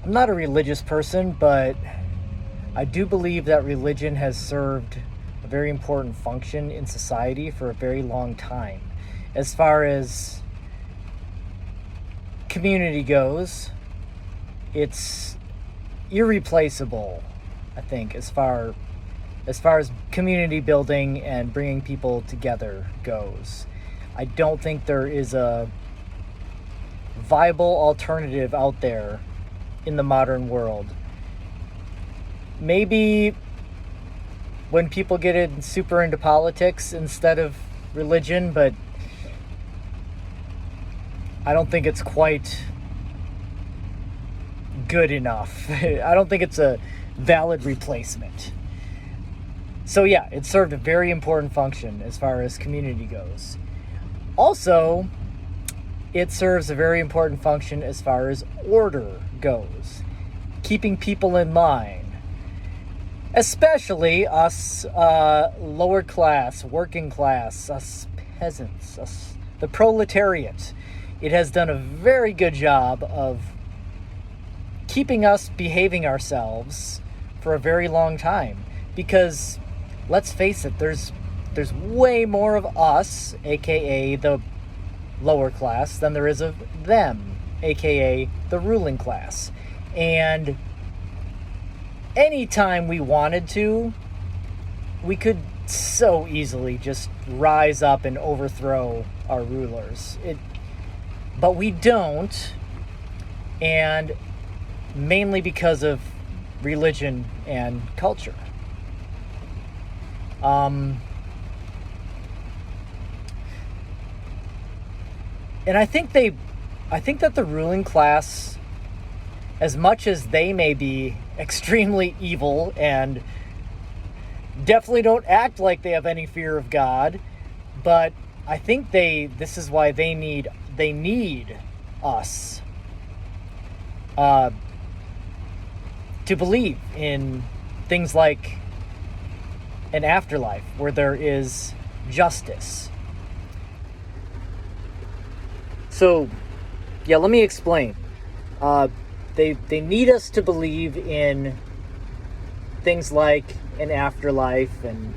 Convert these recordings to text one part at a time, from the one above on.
I'm not a religious person, but I do believe that religion has served a very important function in society for a very long time. As far as community goes, it's irreplaceable, I think, as far as community building and bringing people together goes. I don't think there is a viable alternative out there in the modern world. Maybe when people get super into politics instead of religion, but I don't think it's quite good enough. I don't think it's a valid replacement. So yeah, it served a very important function as far as community goes. Also, it serves a very important function as far as order goes. Keeping people in line. Especially us lower class, working class, us peasants, us, the proletariat. It has done a very good job of keeping us behaving ourselves for a very long time. Because, let's face it, there's way more of us, aka the lower class, than there is of them, aka the ruling class. And anytime we wanted to, we could so easily just rise up and overthrow our rulers. But we don't, and mainly because of religion and culture. And I think that the ruling class, as much as they may be extremely evil and definitely don't act like they have any fear of God, but I think this is why they need us to believe in things like an afterlife where there is justice. So, yeah, let me explain. They need us to believe in things like an afterlife and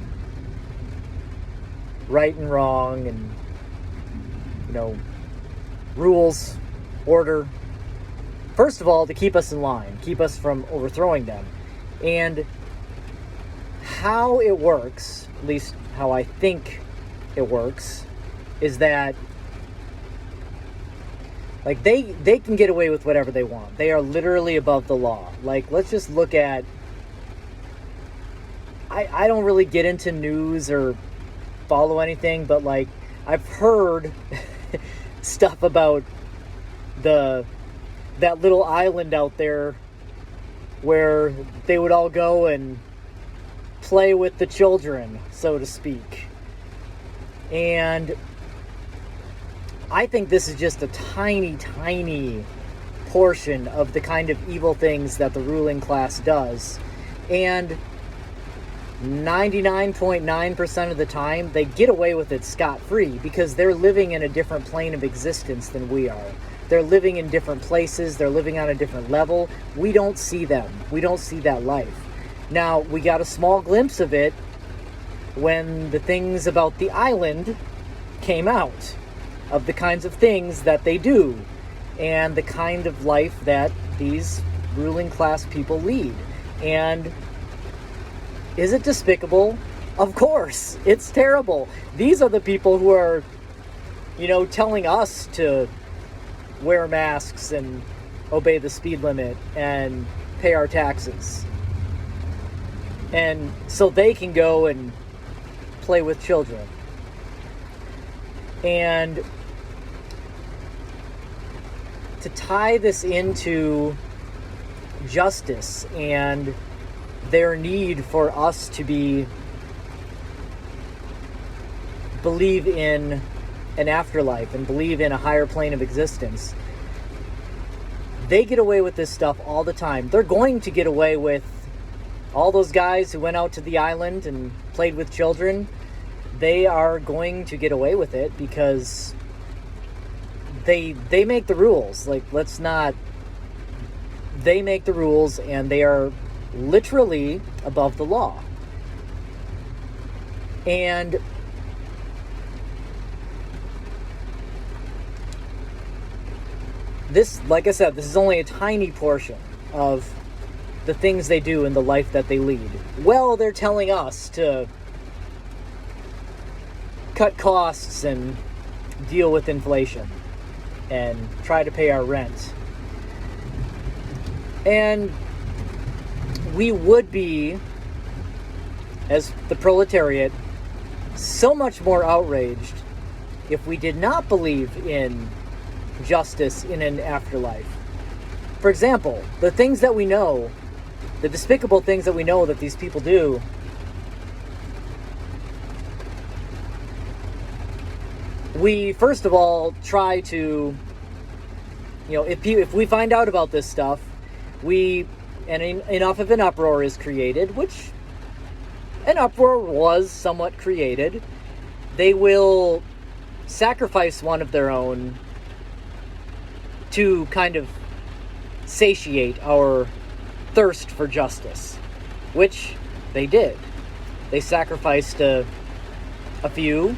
right and wrong and, rules, order. First of all, to keep us in line, keep us from overthrowing them. And how it works, at least how I think it works, is that they can get away with whatever they want. They are literally above the law. Let's just look at, I don't really get into news or follow anything, but I've heard stuff about that little island out there where they would all go and play with the children, so to speak. And I think this is just a tiny, tiny portion of the kind of evil things that the ruling class does. And 99.9% of the time, they get away with it scot-free because they're living in a different plane of existence than we are. They're living in different places. They're living on a different level. We don't see them. We don't see that life. Now, we got a small glimpse of it when the things about the island came out, of the kinds of things that they do and the kind of life that these ruling class people lead. And is it despicable? Of course, it's terrible. These are the people who are, telling us to wear masks and obey the speed limit and pay our taxes. And so they can go and play with children. And to tie this into justice and their need for us to believe in an afterlife and believe in a higher plane of existence, they get away with this stuff all the time. They're going to get away with all those guys who went out to the island and played with children. They are going to get away with it because they make the rules. Let's not They make the rules, and they are literally above the law. And this, like I said, this is only a tiny portion of the things they do in the life that they lead. Well, they're telling us to cut costs and deal with inflation and try to pay our rent. And we would be, as the proletariat, so much more outraged if we did not believe in justice in an afterlife. For example, the things that we know, the despicable things that we know that these people do, we first of all try to, if we find out about this stuff, enough of an uproar is created, which an uproar was somewhat created, they will sacrifice one of their own to kind of satiate our thirst for justice, which they did. They sacrificed a few.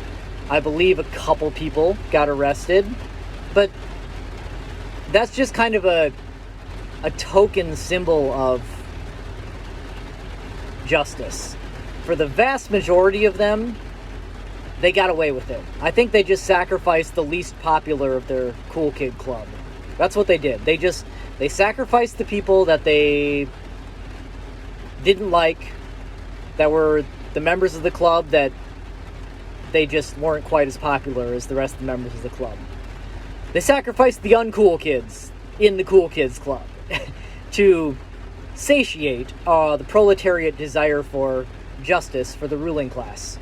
I believe a couple people got arrested, but that's just kind of a token symbol of justice. For the vast majority of them, they got away with it. I think they just sacrificed the least popular of their cool kid club. That's what they did. They sacrificed the people that they didn't like, that were the members of the club that they just weren't quite as popular as the rest of the members of the club. They sacrificed the uncool kids in the cool kids club to satiate the proletariat desire for justice for the ruling class.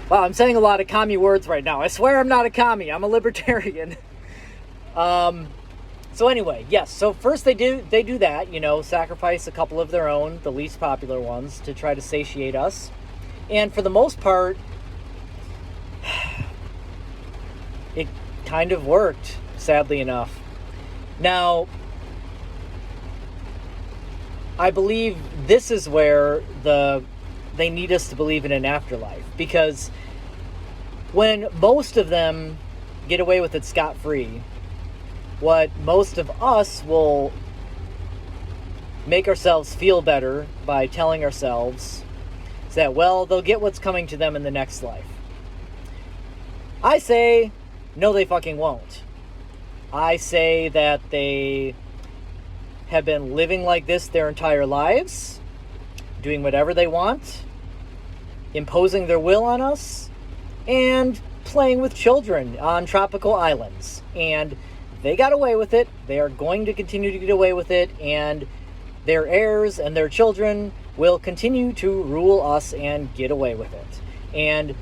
Wow, I'm saying a lot of commie words right now. I swear I'm not a commie. I'm a libertarian. So anyway, yes. So first they do that, sacrifice a couple of their own, the least popular ones, to try to satiate us. And for the most part, it kind of worked, sadly enough. Now, I believe this is where they need us to believe in an afterlife, because when most of them get away with it scot-free, what most of us will make ourselves feel better by telling ourselves is that, well, they'll get what's coming to them in the next life. I say, no, they fucking won't. I say that they have been living like this their entire lives, doing whatever they want, imposing their will on us, and playing with children on tropical islands. And they got away with it. They are going to continue to get away with it, and their heirs and their children will continue to rule us and get away with it. And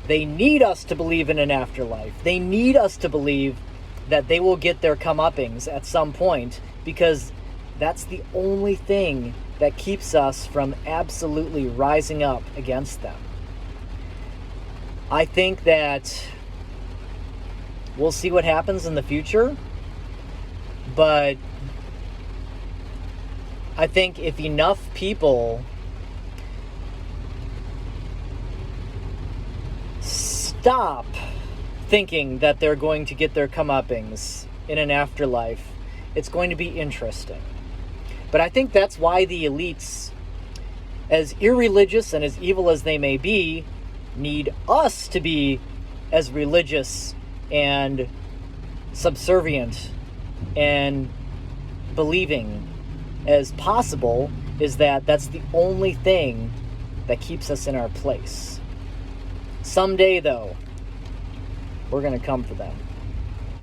they need us to believe in an afterlife. They need us to believe that they will get their comeuppings at some point, because that's the only thing that keeps us from absolutely rising up against them. I think that we'll see what happens in the future, but I think if enough people stop thinking that they're going to get their comeuppings in an afterlife, it's going to be interesting. But I think that's why the elites, as irreligious and as evil as they may be, need us to be as religious and subservient and believing as possible, is that that's the only thing that keeps us in our place. Someday, though, we're going to come for them.